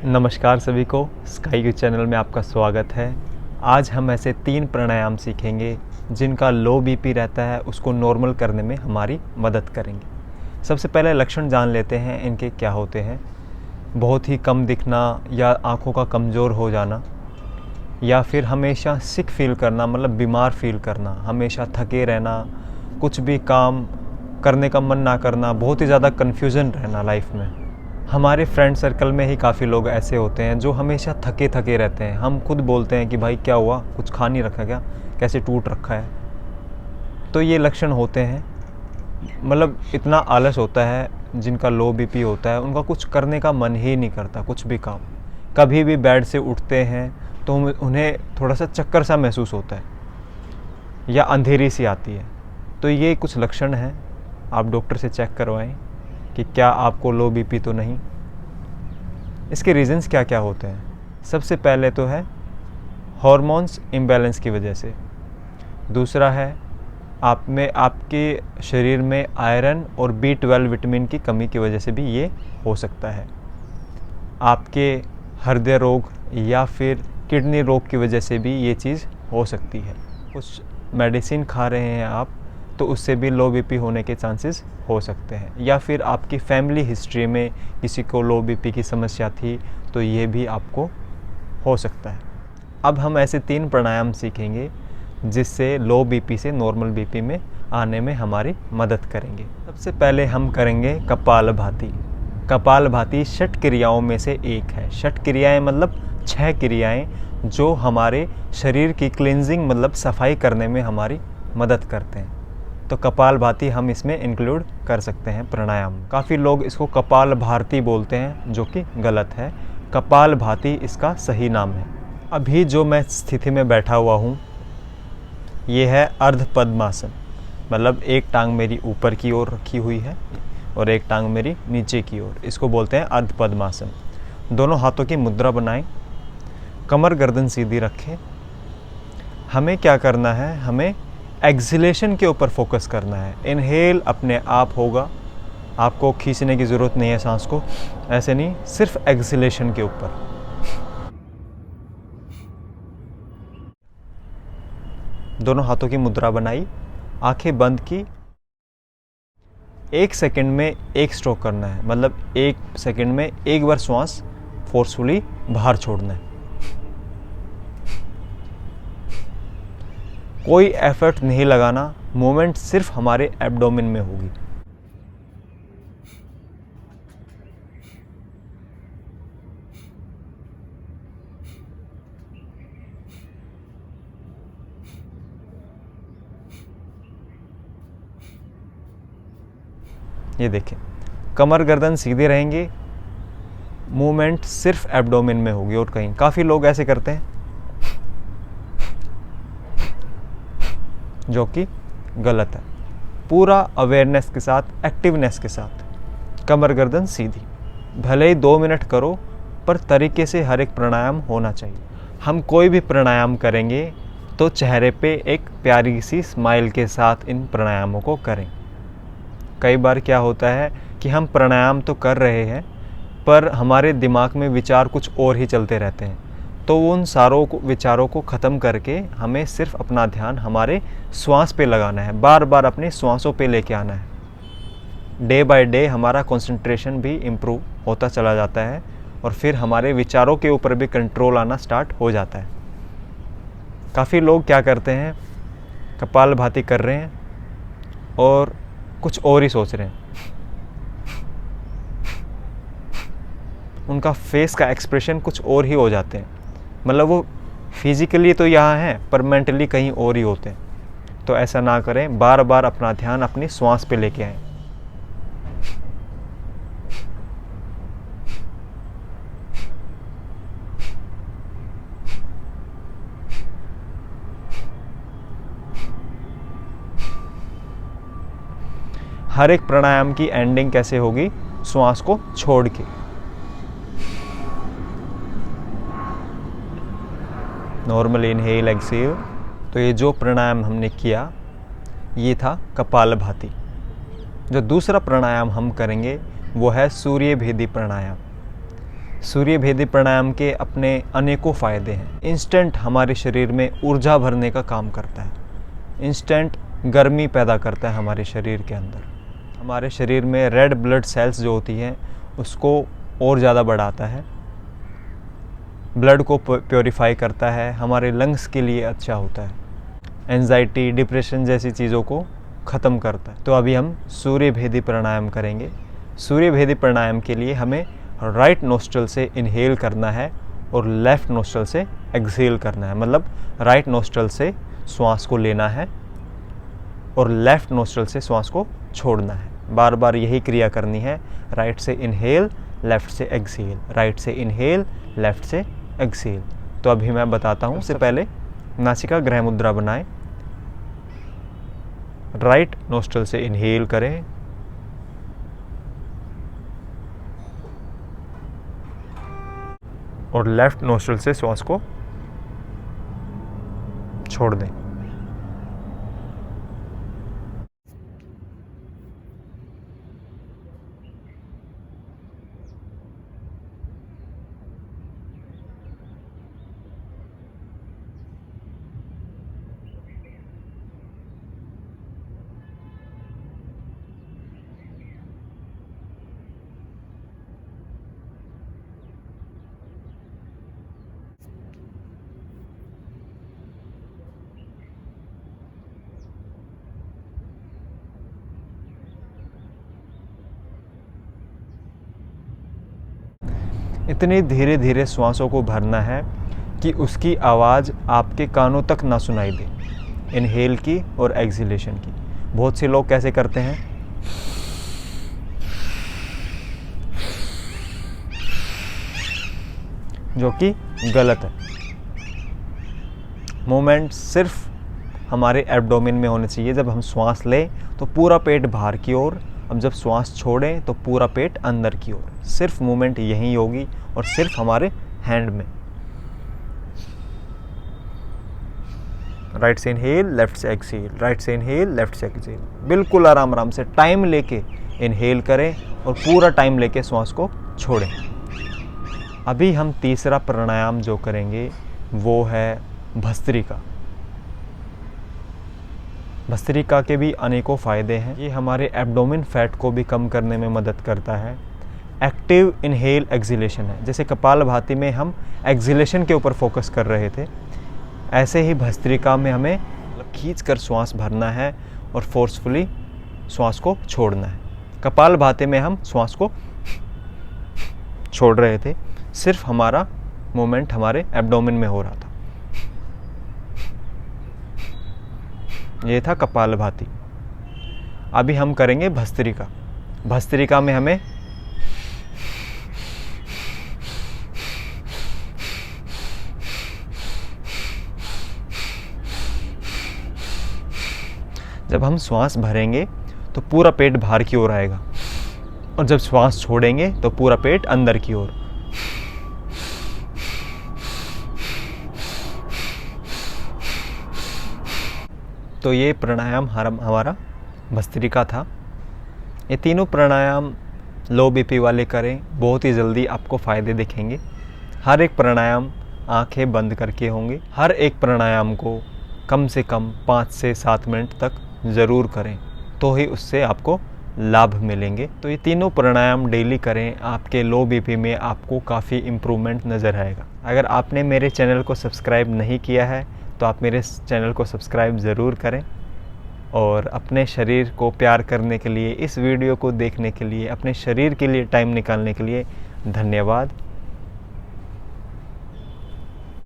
नमस्कार सभी को, स्काई यू चैनल में आपका स्वागत है। आज हम ऐसे 3 प्राणायाम सीखेंगे जिनका लो बीपी रहता है उसको नॉर्मल करने में हमारी मदद करेंगे। सबसे पहले लक्षण जान लेते हैं इनके क्या होते हैं। बहुत ही कम दिखना या आँखों का कमज़ोर हो जाना, या फिर हमेशा सिक फील करना, मतलब बीमार फील करना, हमेशा थके रहना, कुछ भी काम करने का मन ना करना, बहुत ही ज़्यादा कन्फ्यूज़न रहना लाइफ में। हमारे फ्रेंड सर्कल में ही काफ़ी लोग ऐसे होते हैं जो हमेशा थके थके रहते हैं। हम खुद बोलते हैं कि भाई क्या हुआ, कुछ खा नहीं रखा क्या, कैसे टूट रखा है। तो ये लक्षण होते हैं, मतलब इतना आलस होता है। जिनका लो बीपी होता है उनका कुछ करने का मन ही नहीं करता, कुछ भी काम। कभी भी बेड से उठते हैं तो उन्हें थोड़ा सा चक्कर सा महसूस होता है या अंधेरी सी आती है। तो ये कुछ लक्षण हैं, आप डॉक्टर से चेक करवाएं कि क्या आपको लो बीपी तो नहीं। इसके रीज़न्स क्या क्या होते हैं। सबसे पहले तो है हॉर्मोन्स इम्बैलेंस की वजह से। दूसरा है आपके शरीर में आयरन और B12 विटामिन की कमी की वजह से भी ये हो सकता है। आपके हृदय रोग या फिर किडनी रोग की वजह से भी ये चीज़ हो सकती है। कुछ मेडिसिन खा रहे हैं आप तो उससे भी लो बीपी होने के चांसेस हो सकते हैं। या फिर आपकी फैमिली हिस्ट्री में किसी को लो बीपी की समस्या थी तो ये भी आपको हो सकता है। अब हम ऐसे 3 प्राणायाम सीखेंगे जिससे लो बीपी से नॉर्मल बीपी में आने में हमारी मदद करेंगे। सबसे पहले हम करेंगे कपालभाति। कपालभाति 6 क्रियाओं में से एक है। 6 क्रियाएं मतलब 6 क्रियाएं जो हमारे शरीर की क्लींजिंग मतलब सफाई करने में हमारी मदद करते हैं। तो कपालभाति हम इसमें इंक्लूड कर सकते हैं प्राणायाम। काफ़ी लोग इसको कपालभाति बोलते हैं जो कि गलत है। कपालभाति इसका सही नाम है। अभी जो मैं स्थिति में बैठा हुआ हूँ ये है अर्ध पद्मासन, मतलब एक टांग मेरी ऊपर की ओर रखी हुई है और एक टांग मेरी नीचे की ओर। इसको बोलते हैं अर्ध पद्मासन। दोनों हाथों की मुद्रा बनाएं, कमर गर्दन सीधी रखें। हमें क्या करना है, हमें एक्सहेलेशन के ऊपर फोकस करना है। इनहेल अपने आप होगा, आपको खींचने की ज़रूरत नहीं है सांस को, ऐसे नहीं, सिर्फ एक्सहेलेशन के ऊपर। दोनों हाथों की मुद्रा बनाई, आंखें बंद की। 1 सेकंड में 1 स्ट्रोक करना है, मतलब 1 सेकंड में 1 बार श्वास फोर्सफुली बाहर छोड़ना है। कोई एफर्ट नहीं लगाना, मूवमेंट सिर्फ हमारे एब्डोमेन में होगी। ये देखें, कमर गर्दन सीधे रहेंगे, मूवमेंट सिर्फ एब्डोमेन में होगी और कहीं। काफ़ी लोग ऐसे करते हैं जो कि गलत है। पूरा अवेयरनेस के साथ, एक्टिवनेस के साथ कमर गर्दन सीधी। भले ही 2 मिनट करो पर तरीके से हर एक प्राणायाम होना चाहिए। हम कोई भी प्राणायाम करेंगे तो चेहरे पे एक प्यारी सी स्माइल के साथ इन प्राणायामों को करें। कई बार क्या होता है कि हम प्राणायाम तो कर रहे हैं पर हमारे दिमाग में विचार कुछ और ही चलते रहते हैं। तो उन सारों विचारों को ख़त्म करके हमें सिर्फ अपना ध्यान हमारे श्वास पे लगाना है, बार बार अपने श्वासों पे लेके आना है। डे बाय डे हमारा कंसंट्रेशन भी इम्प्रूव होता चला जाता है और फिर हमारे विचारों के ऊपर भी कंट्रोल आना स्टार्ट हो जाता है। काफ़ी लोग क्या करते हैं, कपालभाति कर रहे हैं और कुछ और ही सोच रहे हैं। उनका फेस का एक्सप्रेशन कुछ और ही हो जाते हैं, मतलब वो फिजिकली तो यहाँ हैं पर मेंटली कहीं और ही होते हैं। तो ऐसा ना करें, बार बार अपना ध्यान अपनी श्वास पे लेके आएं। हर एक प्राणायाम की एंडिंग कैसे होगी, श्वास को छोड़ के। Normal inhale exhale. तो ये जो प्राणायाम हमने किया ये था कपालभाति। जो दूसरा प्राणायाम हम करेंगे वो है सूर्य भेदी प्राणायाम। सूर्य भेदी प्राणायाम के अपने अनेकों फ़ायदे हैं। इंस्टेंट हमारे शरीर में ऊर्जा भरने का काम करता है, इंस्टेंट गर्मी पैदा करता है हमारे शरीर के अंदर, हमारे शरीर में रेड ब्लड सेल्स जो होती हैं उसको और ज़्यादा बढ़ाता है, ब्लड को प्योरीफाई करता है, हमारे लंग्स के लिए अच्छा होता है, एंजाइटी डिप्रेशन जैसी चीज़ों को ख़त्म करता है। तो अभी हम सूर्य भेदी प्राणायाम करेंगे। सूर्य भेदी प्राणायाम के लिए हमें राइट नोस्ट्रल से इनहेल करना है और लेफ़्ट नोस्ट्रल से एक्सहेल करना है। मतलब राइट नोस्ट्रल से श्वास को लेना है और लेफ़्ट नोस्ट्रल से श्वास को छोड़ना है। बार बार यही क्रिया करनी है, राइट से इनहेल लेफ़्ट से एक्सहेल, राइट से इनहेल लेफ़्ट से एक्सहेल। तो अभी मैं बताता हूँ। सबसे पहले नासिका ग्रह मुद्रा बनाएं, राइट नोस्ट्रल से इनहेल करें और लेफ़्ट नोस्ट्रल से श्वास को छोड़ दें। इतनी धीरे धीरे श्वासों को भरना है कि उसकी आवाज़ आपके कानों तक ना सुनाई दे, इनहेल की और एक्सहेलेशन की। बहुत से लोग कैसे करते हैं, जो कि गलत है। मूवमेंट सिर्फ हमारे एब्डोमेन में होने चाहिए। जब हम श्वास लें तो पूरा पेट बाहर की ओर, अब जब श्वास छोड़ें तो पूरा पेट अंदर की ओर। सिर्फ मूवमेंट यही होगी और सिर्फ हमारे हैंड में। राइट से इनहेल लेफ्ट से एक्सहेल, राइट से इनहेल लेफ्ट से एक्सहेल। बिल्कुल आराम आराम से टाइम लेके इनहेल करें और पूरा टाइम लेके श्वास को छोड़ें। अभी हम तीसरा प्राणायाम जो करेंगे वो है भस्त्रिका। भस्त्रिका के भी अनेकों फ़ायदे हैं। ये हमारे एब्डोमेन फैट को भी कम करने में मदद करता है। एक्टिव इनहेल एक्सहेलेशन है। जैसे कपालभाति में हम एक्सहेलेशन के ऊपर फोकस कर रहे थे, ऐसे ही भस्त्रिका में हमें खींच कर श्वास भरना है और फोर्सफुली श्वास को छोड़ना है। कपालभाति में हम श्वास को छोड़ रहे थे, सिर्फ हमारा मूवमेंट हमारे एब्डोमेन में हो रहा था। ये था कपालभाति। अभी हम करेंगे भस्त्रिका। भस्त्रिका में हमें जब हम श्वास भरेंगे तो पूरा पेट बाहर की ओर आएगा और जब श्वास छोड़ेंगे तो पूरा पेट अंदर की ओर। तो ये प्राणायाम हमारा भस्त्रिका था। ये तीनों प्राणायाम लो बीपी वाले करें, बहुत ही जल्दी आपको फ़ायदे दिखेंगे। हर एक प्राणायाम आंखें बंद करके होंगे। हर एक प्राणायाम को कम से कम 5 से 7 मिनट तक ज़रूर करें, तो ही उससे आपको लाभ मिलेंगे। तो ये तीनों प्राणायाम डेली करें, आपके लो बीपी में आपको काफ़ी इम्प्रूवमेंट नज़र आएगा। अगर आपने मेरे चैनल को सब्सक्राइब नहीं किया है तो आप मेरे चैनल को सब्सक्राइब ज़रूर करें और अपने शरीर को प्यार करने के लिए, इस वीडियो को देखने के लिए, अपने शरीर के लिए टाइम निकालने के लिए धन्यवाद।